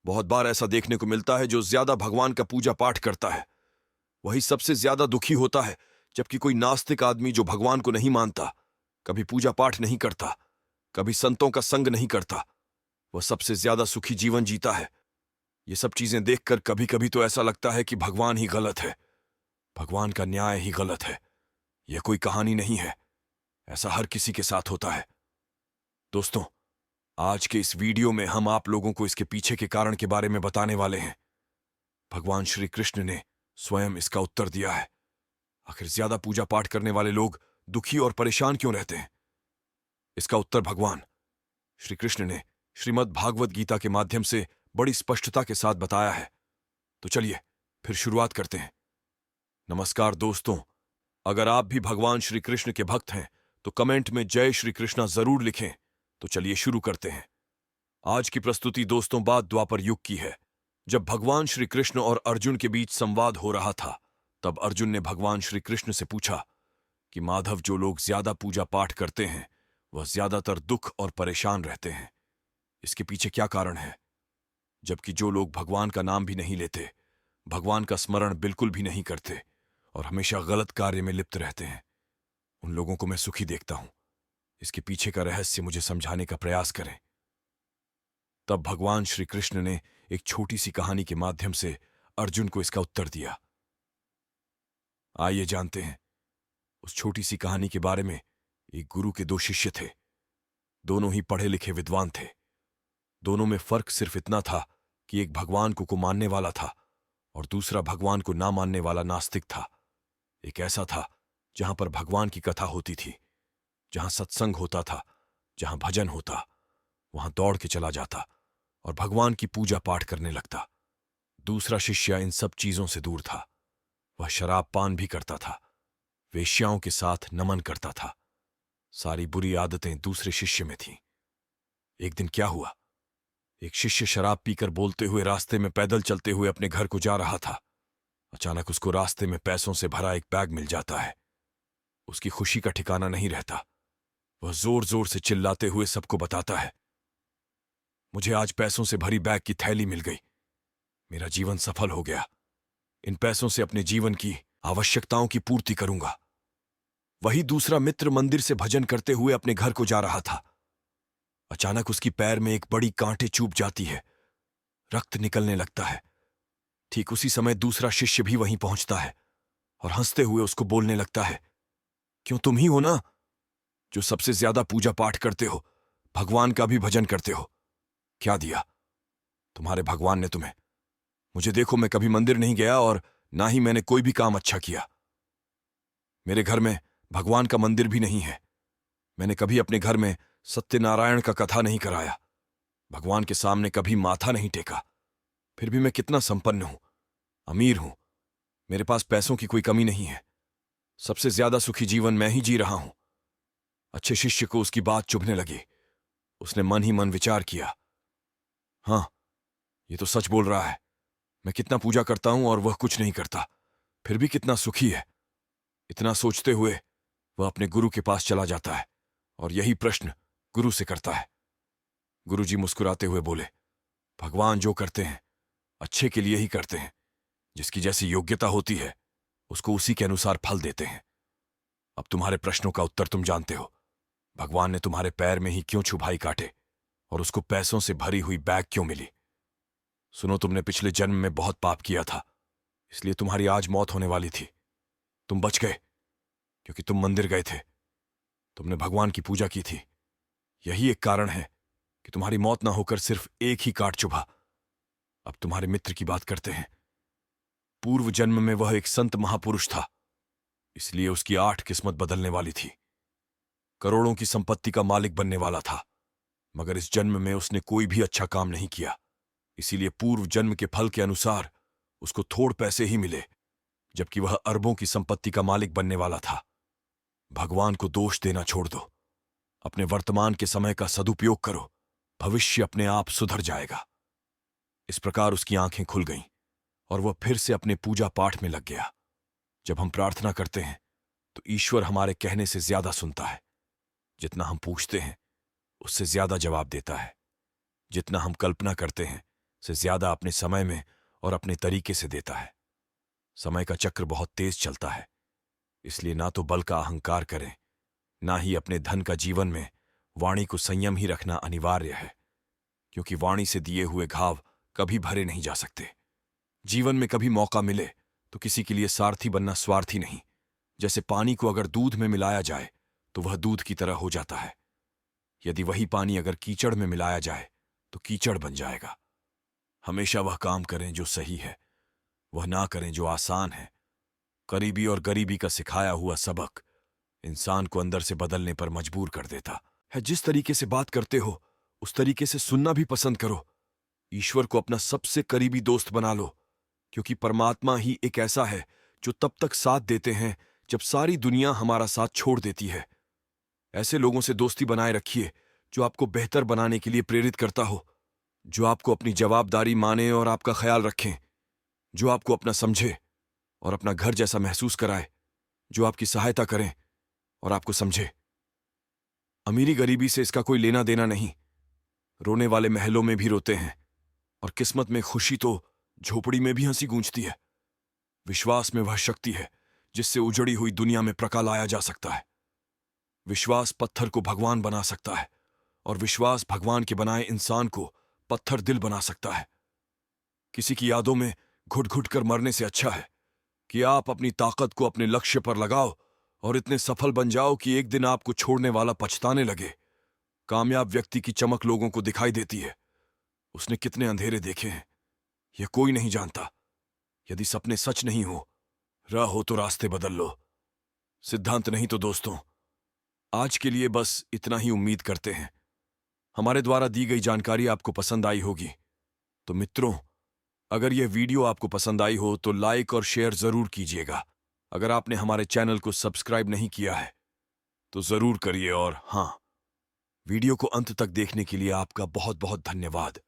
बहुत बार ऐसा देखने को मिलता है जो ज्यादा भगवान का पूजा पाठ करता है वही सबसे ज्यादा दुखी होता है, जबकि कोई नास्तिक आदमी जो भगवान को नहीं मानता, कभी पूजा पाठ नहीं करता, कभी संतों का संग नहीं करता, वह सबसे ज्यादा सुखी जीवन जीता है। ये सब चीजें देखकर कभी कभी तो ऐसा लगता है कि भगवान ही गलत है, भगवान का न्याय ही गलत है। यह कोई कहानी नहीं है, ऐसा हर किसी के साथ होता है। दोस्तों, आज के इस वीडियो में हम आप लोगों को इसके पीछे के कारण के बारे में बताने वाले हैं। भगवान श्री कृष्ण ने स्वयं इसका उत्तर दिया है। आखिर ज्यादा पूजा पाठ करने वाले लोग दुखी और परेशान क्यों रहते हैं? इसका उत्तर भगवान श्री कृष्ण ने श्रीमद् भागवत गीता के माध्यम से बड़ी स्पष्टता के साथ बताया है। तो चलिए फिर शुरुआत करते हैं। नमस्कार दोस्तों, अगर आप भी भगवान श्री कृष्ण के भक्त हैं तो कमेंट में जय श्री कृष्णा जरूर लिखें। तो चलिए शुरू करते हैं। आज की प्रस्तुति दोस्तों बाद द्वापर युग की है, जब भगवान श्री कृष्ण और अर्जुन के बीच संवाद हो रहा था। तब अर्जुन ने भगवान श्री कृष्ण से पूछा कि माधव, जो लोग ज्यादा पूजा पाठ करते हैं वह ज्यादातर दुख और परेशान रहते हैं। इसके पीछे क्या कारण है? जबकि जो लोग भगवान का नाम भी नहीं लेते, भगवान का स्मरण बिल्कुल भी नहीं करते और हमेशा गलत कार्य में लिप्त रहते हैं, उन लोगों को मैं सुखी देखता हूं। इसके पीछे का रहस्य मुझे समझाने का प्रयास करें। तब भगवान श्री कृष्ण ने एक छोटी सी कहानी के माध्यम से अर्जुन को इसका उत्तर दिया। आइए जानते हैं उस छोटी सी कहानी के बारे में। एक गुरु के दो शिष्य थे। दोनों ही पढ़े लिखे विद्वान थे। दोनों में फर्क सिर्फ इतना था कि एक भगवान को मानने वाला था और दूसरा भगवान को ना मानने वाला नास्तिक था। एक ऐसा था जहां पर भगवान की कथा होती थी, जहां सत्संग होता था, जहां भजन होता, वहां दौड़ के चला जाता और भगवान की पूजा पाठ करने लगता। दूसरा शिष्य इन सब चीजों से दूर था। वह शराब पान भी करता था, वेश्याओं के साथ नमन करता था। सारी बुरी आदतें दूसरे शिष्य में थीं। एक दिन क्या हुआ, एक शिष्य शराब पीकर बोलते हुए रास्ते में पैदल चलते हुए अपने घर को जा रहा था। अचानक उसको रास्ते में पैसों से भरा एक बैग मिल जाता है। उसकी खुशी का ठिकाना नहीं रहता। वह जोर जोर से चिल्लाते हुए सबको बताता है, मुझे आज पैसों से भरी बैग की थैली मिल गई। मेरा जीवन सफल हो गया। इन पैसों से अपने जीवन की आवश्यकताओं की पूर्ति करूंगा। वही दूसरा मित्र मंदिर से भजन करते हुए अपने घर को जा रहा था। अचानक उसकी पैर में एक बड़ी कांटे चुभ जाती है। रक्त निकलने लगता है। ठीक उसी समय दूसरा शिष्य भी वहीं पहुंचता है और हंसते हुए उसको बोलने लगता है, क्यों, तुम ही हो ना जो सबसे ज्यादा पूजा पाठ करते हो, भगवान का भी भजन करते हो। क्या दिया तुम्हारे भगवान ने तुम्हें? मुझे देखो, मैं कभी मंदिर नहीं गया और ना ही मैंने कोई भी काम अच्छा किया। मेरे घर में भगवान का मंदिर भी नहीं है। मैंने कभी अपने घर में सत्यनारायण का कथा नहीं कराया। भगवान के सामने कभी माथा नहीं टेका। फिर भी मैं कितना संपन्न हूं, अमीर हूं। मेरे पास पैसों की कोई कमी नहीं है। सबसे ज्यादा सुखी जीवन मैं ही जी रहा हूं। अच्छे शिष्य को उसकी बात चुभने लगी। उसने मन ही मन विचार किया, हां, ये तो सच बोल रहा है। मैं कितना पूजा करता हूं और वह कुछ नहीं करता, फिर भी कितना सुखी है। इतना सोचते हुए वह अपने गुरु के पास चला जाता है और यही प्रश्न गुरु से करता है। गुरुजी मुस्कुराते हुए बोले, भगवान जो करते हैं अच्छे के लिए ही करते हैं। जिसकी जैसी योग्यता होती है उसको उसी के अनुसार फल देते हैं। अब तुम्हारे प्रश्नों का उत्तर तुम जानते हो। भगवान ने तुम्हारे पैर में ही क्यों छुभाई काटे और उसको पैसों से भरी हुई बैग क्यों मिली? सुनो, तुमने पिछले जन्म में बहुत पाप किया था, इसलिए तुम्हारी आज मौत होने वाली थी। तुम बच गए क्योंकि तुम मंदिर गए थे, तुमने भगवान की पूजा की थी। यही एक कारण है कि तुम्हारी मौत ना होकर सिर्फ एक ही काट चुभा। अब तुम्हारे मित्र की बात करते हैं। पूर्व जन्म में वह एक संत महापुरुष था, इसलिए उसकी 8 किस्मत बदलने वाली थी। करोड़ों की संपत्ति का मालिक बनने वाला था, मगर इस जन्म में उसने कोई भी अच्छा काम नहीं किया। इसीलिए पूर्व जन्म के फल के अनुसार उसको थोड़ पैसे ही मिले, जबकि वह अरबों की संपत्ति का मालिक बनने वाला था। भगवान को दोष देना छोड़ दो। अपने वर्तमान के समय का सदुपयोग करो। भविष्य अपने आप सुधर जाएगा। इस प्रकार उसकी आंखें खुल गईं और वह फिर से अपने पूजा पाठ में लग गया। जब हम प्रार्थना करते हैं तो ईश्वर हमारे कहने से ज्यादा सुनता है। जितना हम पूछते हैं उससे ज्यादा जवाब देता है। जितना हम कल्पना करते हैं से ज्यादा अपने समय में और अपने तरीके से देता है। समय का चक्र बहुत तेज चलता है, इसलिए ना तो बल का अहंकार करें, ना ही अपने धन का जीवन में वाणी को संयम ही रखना अनिवार्य है, क्योंकि वाणी से दिए हुए घाव कभी भरे नहीं जा सकते। जीवन में कभी मौका मिले तो किसी के लिए सारथी बनना स्वार्थी नहीं। जैसे पानी को अगर दूध में मिलाया जाए तो वह दूध की तरह हो जाता है, यदि वही पानी अगर कीचड़ में मिलाया जाए तो कीचड़ बन जाएगा। हमेशा वह काम करें जो सही है, वह ना करें जो आसान है। करीबी और गरीबी का सिखाया हुआ सबक इंसान को अंदर से बदलने पर मजबूर कर देता है। जिस तरीके से बात करते हो उस तरीके से सुनना भी पसंद करो। ईश्वर को अपना सबसे करीबी दोस्त बना लो, क्योंकि परमात्मा ही एक ऐसा है जो तब तक साथ देते हैं जब सारी दुनिया हमारा साथ छोड़ देती है। ऐसे लोगों से दोस्ती बनाए रखिए जो आपको बेहतर बनाने के लिए प्रेरित करता हो, जो आपको अपनी जवाबदारी माने और आपका ख्याल रखें, जो आपको अपना समझे और अपना घर जैसा महसूस कराए, जो आपकी सहायता करें और आपको समझे। अमीरी गरीबी से इसका कोई लेना देना नहीं। रोने वाले महलों में भी रोते हैं और किस्मत में खुशी तो झोपड़ी में भी हंसी गूंजती है। विश्वास में वह शक्ति है जिससे उजड़ी हुई दुनिया में प्रकाश लाया जा सकता है। विश्वास पत्थर को भगवान बना सकता है और विश्वास भगवान के बनाए इंसान को पत्थर दिल बना सकता है। किसी की यादों में घुट घुट कर मरने से अच्छा है कि आप अपनी ताकत को अपने लक्ष्य पर लगाओ और इतने सफल बन जाओ कि एक दिन आपको छोड़ने वाला पछताने लगे। कामयाब व्यक्ति की चमक लोगों को दिखाई देती है। उसने कितने अंधेरे देखे हैं यह कोई नहीं जानता। यदि सपने सच नहीं हो, राह हो तो रास्ते बदल लो, सिद्धांत नहीं तो दोस्तों। आज के लिए बस इतना ही उम्मीद करते हैं हमारे द्वारा दी गई जानकारी आपको पसंद आई होगी। तो मित्रों, अगर यह वीडियो आपको पसंद आई हो तो लाइक और शेयर जरूर कीजिएगा। अगर आपने हमारे चैनल को सब्सक्राइब नहीं किया है तो जरूर करिए। और हाँ, वीडियो को अंत तक देखने के लिए आपका बहुत बहुत धन्यवाद।